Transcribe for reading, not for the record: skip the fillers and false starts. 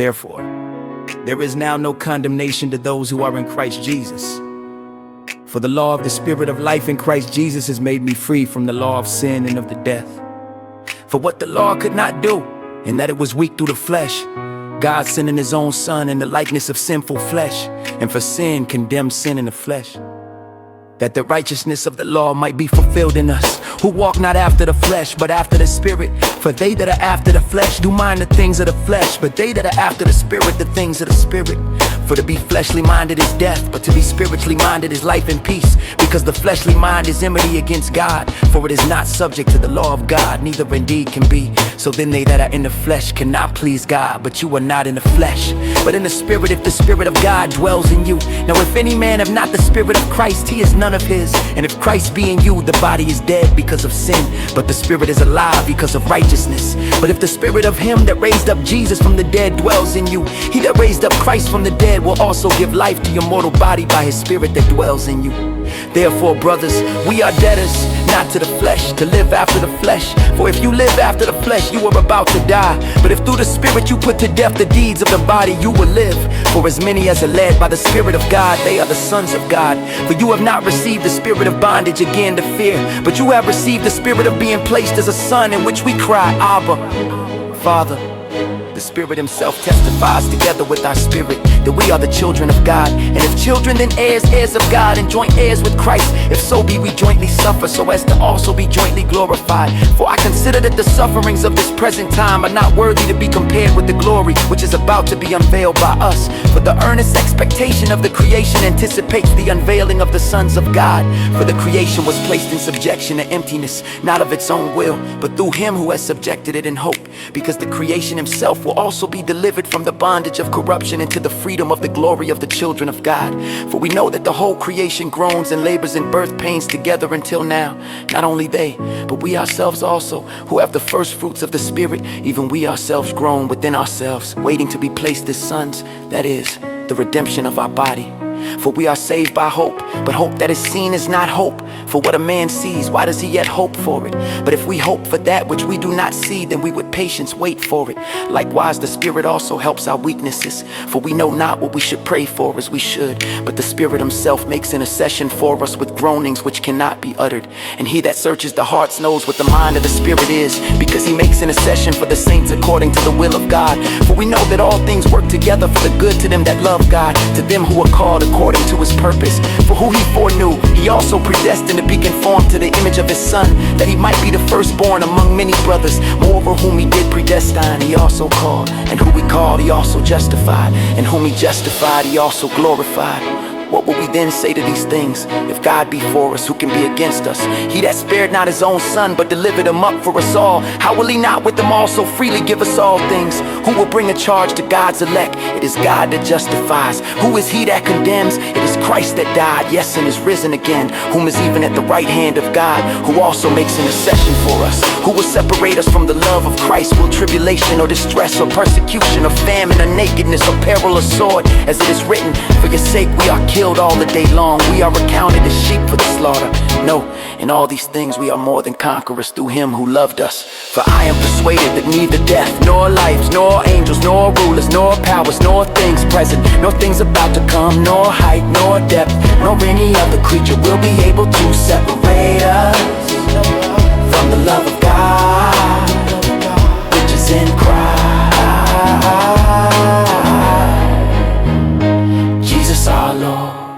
Therefore, there is now no condemnation to those who are in Christ Jesus. For the law of the Spirit of life in Christ Jesus has made me free from the law of sin and of the death. For what the law could not do, in that it was weak through the flesh, God sending his own Son in the likeness of sinful flesh, and for sin condemned sin in the flesh, that the righteousness of the law might be fulfilled in us, who walk not after the flesh, but after the Spirit. For they that are after the flesh do mind the things of the flesh, but they that are after the Spirit, the things of the Spirit. For to be fleshly minded is death, but to be spiritually minded is life and peace. Because the fleshly mind is enmity against God, for it is not subject to the law of God, neither indeed can be. So then they that are in the flesh cannot please God. But you are not in the flesh, but in the Spirit, if the Spirit of God dwells in you. Now if any man have not the Spirit of Christ, he is none of his. And if Christ be in you, the body is dead because of sin, but the Spirit is alive because of righteousness. But if the Spirit of him that raised up Jesus from the dead dwells in you, he that raised up Christ from the dead will also give life to your mortal body by his Spirit that dwells in you. Therefore, brothers, we are debtors, not to the flesh, to live after the flesh. For if you live after the flesh, you are about to die. But if through the Spirit you put to death the deeds of the body, you will live. For as many as are led by the Spirit of God, they are the sons of God. For you have not received the spirit of bondage again to fear, but you have received the Spirit of being placed as a son, in which we cry, Abba, Father. The Spirit himself testifies together with our spirit that we are the children of God. And if children, then heirs, heirs of God, and joint heirs with Christ, if so be we jointly suffer, so as to also be jointly glorified. For I consider that the sufferings of this present time are not worthy to be compared with the glory which is about to be unveiled by us. For the earnest expectation of the creation anticipates the unveiling of the sons of God. For the creation was placed in subjection to emptiness, not of its own will, but through him who has subjected it in hope. Because the creation himself will also be delivered from the bondage of corruption into the freedom of the glory of the children of God. For we know that the whole creation groans and labors in birth pains together until now. Not only they, but we ourselves also, who have the first fruits of the Spirit, even we ourselves groan within ourselves, waiting to be placed as sons, that is, the redemption of our body. For we are saved by hope, but hope that is seen is not hope. For what a man sees, why does he yet hope for it? But if we hope for that which we do not see, then we with patience wait for it. Likewise the Spirit also helps our weaknesses, for we know not what we should pray for as we should, but the Spirit himself makes intercession for us with groanings which cannot be uttered. And he that searches the hearts knows what the mind of the Spirit is, because he makes intercession for the saints according to the will of God. For we know that all things work together for the good to them that love God, to them who are called according to his purpose. For who he foreknew, he also predestined to be conformed to the image of his Son, that he might be the firstborn among many brothers. Moreover, whom he did predestine, he also called. And whom he called, he also justified. And whom he justified, he also glorified. What will we then say to these things? If God be for us, who can be against us? He that spared not his own Son, but delivered him up for us all, how will he not with him also freely give us all things? Who will bring a charge to God's elect? It is God that justifies. Who is he that condemns? It is Christ that died, yes, and is risen again, whom is even at the right hand of God, who also makes intercession for us. Who will separate us from the love of Christ? Will tribulation or distress or persecution or famine or nakedness or peril or sword? As it is written, for your sake we are killed all the day long, we are accounted as sheep for the slaughter. No, in all these things we are more than conquerors through him who loved us. For I am persuaded that neither death, nor life, nor angels, nor rulers, nor powers, nor things present, nor things about to come, nor height, nor depth, nor any other creature will be able to separate us from the love of God, which is in Christ Jesus our Lord.